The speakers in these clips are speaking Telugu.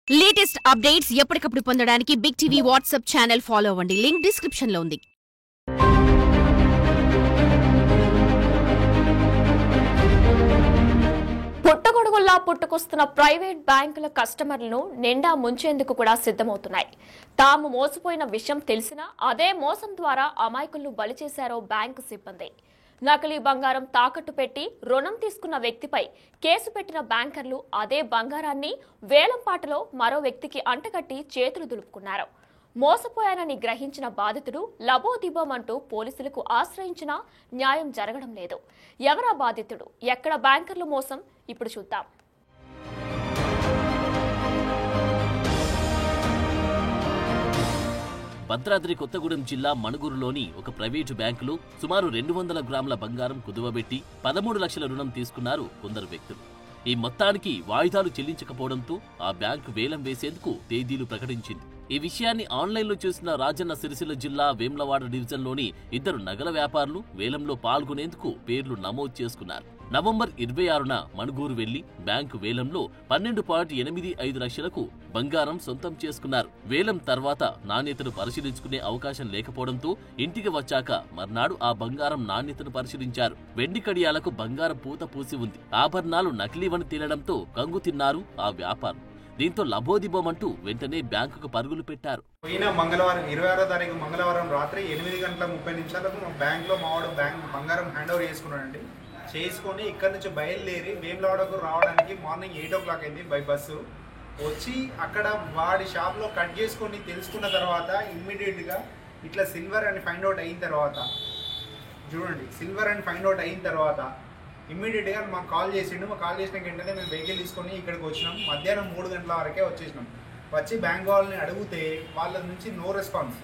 లేటెస్ట్ అప్డేట్స్ ఎప్పటికప్పుడు పొందడానికి Big TV WhatsApp channel follow అవ్వండి. లింక్ డిస్క్రిప్షన్ లో ఉంది. పుట్టగొడుగుల్లా పుట్టుకొస్తున్న ప్రైవేట్ బ్యాంకుల కస్టమర్లను నిండా ముంచేందుకు కూడా సిద్ధమవుతున్నాయి. తాము మోసపోయిన విషయం తెలిసినా అదే మోసం ద్వారా అమాయకులను బలి చేశారో బ్యాంకు సిబ్బంది. నకిలీ బంగారం తాకట్టు పెట్టి రుణం తీసుకున్న వ్యక్తిపై కేసు పెట్టిన బ్యాంకర్లు అదే బంగారాన్ని వేలంపాటలో మరో వ్యక్తికి అంటగట్టి చేతులు దులుపుకున్నారు. మోసపోయానని గ్రహించిన బాధితుడు లబోదిబోమంటూ పోలీసులకు ఆశ్రయించినా న్యాయం జరగడం లేదు. ఎవరా బాధితుడు, ఎక్కడ బ్యాంకర్ల మోసం, ఇప్పుడు చూద్దాం. భద్రాద్రి కొత్తగూడెం జిల్లా మణుగూరులోని ఒక ప్రైవేటు బ్యాంకులో సుమారు 200 గ్రాముల బంగారం కుదువబెట్టి 13 లక్షల రుణం తీసుకున్నారు కొందరు వ్యక్తులు. ఈ మొత్తానికి వాయిదాలు చెల్లించకపోవడంతో ఆ బ్యాంకు వేలం వేసేందుకు తేదీలు ప్రకటించింది. ఈ విషయాన్ని ఆన్లైన్లో చూసిన రాజన్న సిరిసిల్ల జిల్లా వేమ్లవాడ డివిజన్లోని ఇద్దరు నగల వ్యాపారులు వేలంలో పాల్గొనేందుకు పేర్లు నమోదు చేసుకున్నారు. నవంబర్ 26న మణుగూరు వెళ్లి బ్యాంకు వేలంలో 12.85 లక్షలకు బంగారం సొంతం చేసుకున్నారు. వేలం తర్వాత నాణ్యతను పరిశీలించుకునే అవకాశం లేకపోవడంతో ఇంటికి వచ్చాక మర్నాడు ఆ బంగారం నాణ్యతను పరిశీలించారు. వెండి కడియాలకు బంగారం పూత పూసి ఉంది. ఆభరణాలు నకిలీవని తేలడంతో కంగు తిన్నారు ఆ వ్యాపారం. దీంతో లబోదిబోమంటూ వెంటనే బ్యాంకుకు పరుగులు పెట్టారు. పోయిన మంగళవారం 26వ తారీఖు మంగళవారం రాత్రి 8:30 మా బ్యాంక్లో మావాడు బంగారం హ్యాండ్ ఓవర్ చేసుకున్నాడండి. చేసుకొని ఇక్కడ నుంచి బయలుదేరి వేములవాడకు రావడానికి మార్నింగ్ 8 o'clock అయింది బై బస్సు. వచ్చి అక్కడ వాడి షాప్లో కట్ చేసుకొని తెలుసుకున్న తర్వాత ఇమ్మీడియట్గా ఇట్లా సిల్వర్ అని ఫైండ్ అవుట్ అయిన తర్వాత ఇమ్మీడియట్గా మాకు కాల్ చేసిండు. మాకు కాల్ చేసిన వెంటనే మేము వెహికల్ తీసుకొని ఇక్కడికి వచ్చినాం. మధ్యాహ్నం 3 గంటల వరకే వచ్చేసినాం. వచ్చి బ్యాంక్ వాళ్ళని అడిగితే వాళ్ళ నుంచి నో రెస్పాన్స్.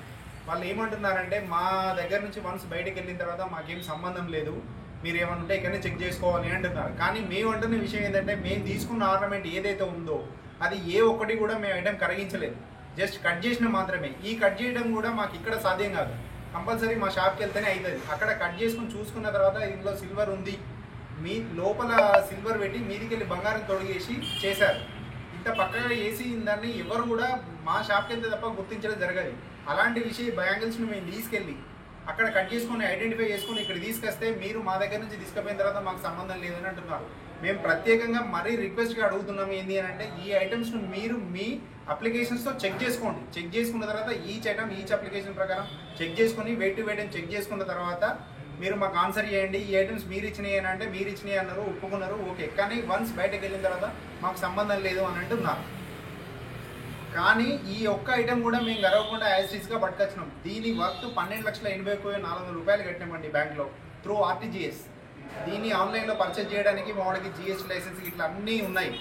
వాళ్ళు ఏమంటున్నారంటే మా దగ్గర నుంచి వన్స్ బయటకు వెళ్ళిన తర్వాత మాకేం సంబంధం లేదు, మీరు ఏమైనా ఉంటే ఇక్కడనే చెక్ చేసుకోవాలి అంటున్నారు. కానీ మేము అంటున్న విషయం ఏంటంటే మేము తీసుకున్న ఆర్నమెంట్ ఏదైతే ఉందో అది ఏ ఒక్కటి కూడా మేము ఐటమ్ కరిగించలేదు, జస్ట్ కట్ చేసిన మాత్రమే. ఈ కట్ చేయడం కూడా మాకు ఇక్కడ సాధ్యం కాదు, కంపల్సరీ మా షాప్కి వెళ్తేనే అవుతుంది. అక్కడ కట్ చేసుకుని చూసుకున్న తర్వాత ఇందులో సిల్వర్ ఉంది, మీ లోపల సిల్వర్ పెట్టి మీదికి వెళ్ళి బంగారం తొడిగేసి చేశారు. ఇంత పక్కగా వేసి దాన్ని ఎవరు కూడా మా షాప్కి వెళ్తే తప్ప గుర్తించడం జరగదు. అలాంటి బ్యాంగిల్స్ని మేము తీసుకెళ్ళి అక్కడ కట్ చేసుకొని ఐడెంటిఫై చేసుకొని ఇక్కడ తీసుకొస్తే మీరు మా దగ్గర నుంచి తీసుకుపోయిన తర్వాత మాకు సంబంధం లేదని అంటున్నారు. మేము ప్రత్యేకంగా మరీ రిక్వెస్ట్గా అడుగుతున్నాం ఏంటి అని అంటే ఈ ఐటమ్స్ను మీరు మీ అప్లికేషన్స్తో చెక్ చేసుకోండి. చెక్ చేసుకున్న తర్వాత ఈచ్ అప్లికేషన్ ప్రకారం చెక్ చేసుకొని వెయిట్ టు వెయిట్ చెక్ చేసుకున్న తర్వాత మీరు మాకు ఆన్సర్ చేయండి. ఈ ఐటమ్స్ మీరు ఇచ్చినాయి అని అంటే మీరు ఇచ్చినాయి అన్నారు, ఒప్పుకున్నారు, ఓకే. కానీ వన్స్ బయటకు వెళ్ళిన తర్వాత మాకు సంబంధం లేదు అని అంటున్నారు. కానీ ఈ ఒక్క ఐటమ్ కూడా మేము గర్వకుండా యాజిటీస్గా పట్టుకొచ్చినాం. దీని వర్త్ 12,80,400 రూపాయలు కట్టినామండి బ్యాంక్లో త్రూ ఆర్టీజీఎస్. దీన్ని ఆన్లైన్లో పర్చేజ్ చేయడానికి మా వాడికి జిఎస్టీ లైసెన్స్ ఇట్లా అన్నీ ఉన్నాయి,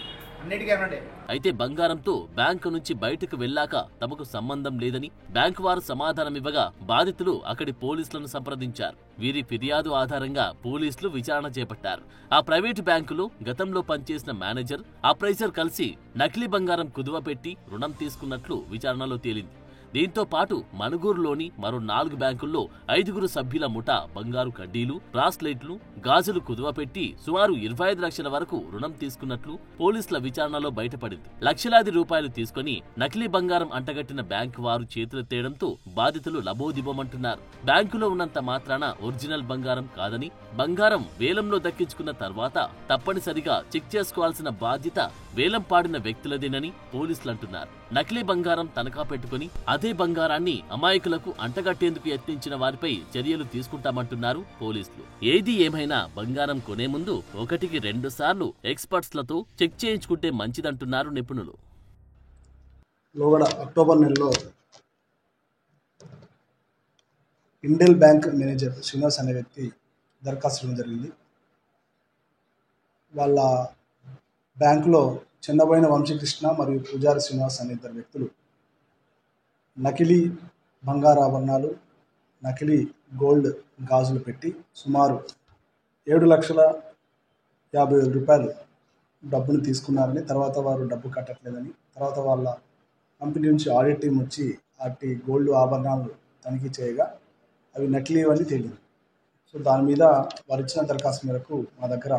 అన్నిటికీ అనండి. అయితే బంగారంతో బ్యాంకు నుంచి బయటకు వెళ్లాక తమకు సంబంధం లేదని బ్యాంకు వారు సమాధానమివ్వగా బాధితులు అక్కడి పోలీసులను సంప్రదించారు. వీరి ఫిర్యాదు ఆధారంగా పోలీసులు విచారణ చేపట్టారు. ఆ ప్రైవేటు బ్యాంకులో గతంలో పనిచేసిన మేనేజర్, అప్రైజర్ కలిసి నకిలీ బంగారం కుదువ పెట్టి రుణం తీసుకున్నట్లు విచారణలో తేలింది. దీంతో పాటు మణుగూరులోని మరో 4 బ్యాంకుల్లో 5 సభ్యుల ముఠా బంగారు కడ్డీలు, బ్రాస్లెట్లు, గాజులు కుదువపెట్టి సుమారు 25 లక్షల వరకు రుణం తీసుకున్నట్లు పోలీసుల విచారణలో బయటపడింది. లక్షలాది రూపాయలు తీసుకుని నకిలీ బంగారం అంటగట్టిన బ్యాంకు వారు చేతులెత్తేయడంతో బాధితులు లబోదిబోమంటున్నారు. బ్యాంకులో ఉన్నంత మాత్రాన ఒరిజినల్ బంగారం కాదని, బంగారం వేలంలో దక్కించుకున్న తర్వాత తప్పనిసరిగా చెక్ చేసుకోవాల్సిన బాధ్యత వేలం పాడిన వ్యక్తులదేనని పోలీసులు అంటున్నారు. నకిలీ బంగారం తనఖా పెట్టుకుని అదే బంగారాన్ని అమాయకులకు అంటగట్టేందుకు యత్నించిన వారిపై చర్యలు తీసుకుంటామంటున్నారు పోలీసులు. ఏది ఏమైనా బంగారం కొనే ముందు 1కి 2 సార్లు ఎక్స్పర్ట్స్లతో చెక్ చేయించుకుంటే మంచిదంటున్నారు నిపుణులు. లోగడ అక్టోబర్ నెలలో ఇండెల్ బ్యాంక్ మేనేజర్ శ్రీనివాస్ అనే వ్యక్తి దరఖాస్తు చేయడం జరిగింది. వాళ్ళ బ్యాంకులో చిన్నబోయిన వంశీకృష్ణ మరియు పూజారి శ్రీనివాస్ అనే 2 వ్యక్తులు నకిలీ బంగారాభరణాలు, నకిలీ గోల్డ్ గాజులు పెట్టి సుమారు 7,50,000 రూపాయలు డబ్బును తీసుకున్నారని, తర్వాత వారు డబ్బు కట్టట్లేదని, తర్వాత వాళ్ళ కంపెనీ నుంచి ఆడిట్ టీం వచ్చి అట్టి గోల్డ్ ఆభరణాలు తనిఖీ చేయగా అవి నకిలీ అని తేలింది. సో దాని మీద వారు ఇచ్చిన దరఖాస్తు మేరకు మా దగ్గర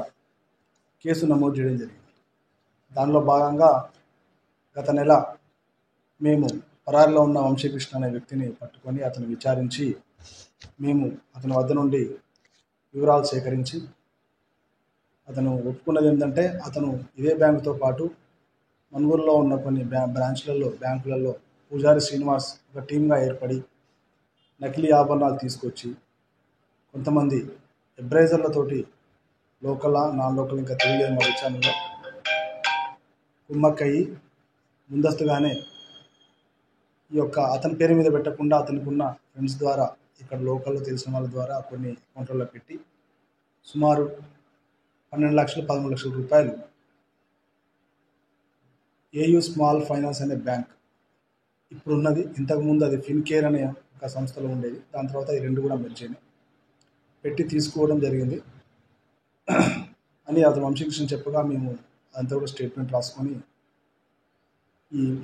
కేసు నమోదు చేయడం జరిగింది. దానిలో భాగంగా గత నెల మేము పరారిలో ఉన్న వంశీకృష్ణ అనే వ్యక్తిని పట్టుకొని అతను విచారించి మేము అతని వద్ద నుండి వివరాలు సేకరించి అతను ఒప్పుకున్నది ఏంటంటే అతను ఇదే బ్యాంకుతో పాటు మనుగూరులో ఉన్న కొన్ని బ్యాంకులలో పూజారి శ్రీనివాస్ ఒక టీమ్గా ఏర్పడి నకిలీ ఆభరణాలు తీసుకొచ్చి కొంతమంది అబ్రైజర్లతోటి లోకల్ నాన్ లోకల్ ఇంకా తెలియలేని మా విచారణలో కుమ్మక్కయ్యి ముందస్తుగానే ఈ యొక్క అతని పేరు మీద పెట్టకుండా అతనికి ఉన్న ఫ్రెండ్స్ ద్వారా ఇక్కడ లోకల్లో తెలిసిన వాళ్ళ ద్వారా కొన్ని అకౌంట్లలో పెట్టి సుమారు 12 లక్షలు 13 లక్షల రూపాయలు ఏయూ స్మాల్ ఫైనాన్స్ అనే బ్యాంక్ ఇప్పుడున్నది, ఇంతకుముందు అది ఫిన్కేర్ అనే ఒక సంస్థలో ఉండేది. దాని తర్వాత ఈ రెండు కూడా మెర్జ్ అయినాయి, పెట్టి తీసుకోవడం జరిగింది అని అతను వంశీకృష్ణ చెప్పగా మేము అంతా కూడా స్టేట్మెంట్ రాసుకొని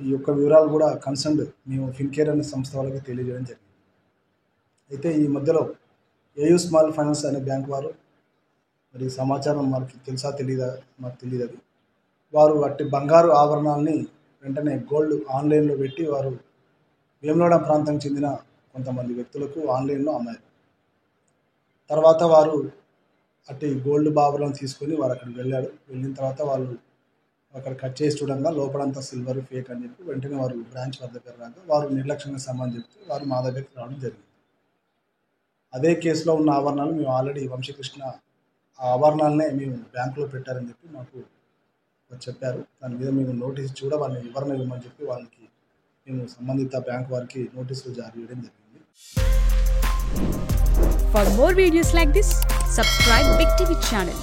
ఈ యొక్క వివరాలు కూడా కన్సర్న్డ్ మేము ఫిన్కేర్ అనే సంస్థ వాళ్ళకి తెలియజేయడం జరిగింది. అయితే ఈ మధ్యలో ఏయూ స్మాల్ ఫైనాన్స్ అనే బ్యాంక్ వారు మరి సమాచారం మనకి తెలుసా తెలియదా మాకు తెలియదు. అది వారు అట్టి బంగారు ఆభరణాలని వెంటనే గోల్డ్ ఆన్లైన్లో పెట్టి వారు వేములవాడ ప్రాంతానికి చెందిన కొంతమంది వ్యక్తులకు ఆన్లైన్లో అమ్మారు. తర్వాత వారు అట్టి గోల్డ్ ఆభరణం తీసుకొని వారు అక్కడికి వెళ్ళిన తర్వాత వాళ్ళు అక్కడ కట్ చేసి చూడంగా లోపలంతా సిల్వర్ ఫేక్ అని చెప్పి వెంటనే వారు బ్రాంచ్ వద్ద దగ్గర రాగా వారు నిర్లక్ష్యంగా సమాధానం చెప్తే వారు మా దగ్గరికి రావడం జరిగింది. అదే కేసులో ఉన్న ఆభరణాలు మేము ఆల్రెడీ వంశీకృష్ణ ఆ ఆభరణాలనే మేము బ్యాంకులో పెట్టారని చెప్పి మాకు చెప్పారు. దాని మీద మేము నోటీస్ కూడా వాళ్ళని వివరణ ఇవ్వమని చెప్పి వాళ్ళకి మేము సంబంధిత బ్యాంక్ వారికి నోటీసులు జారీ చేయడం జరిగింది. For more videos like this, subscribe Big TV channel.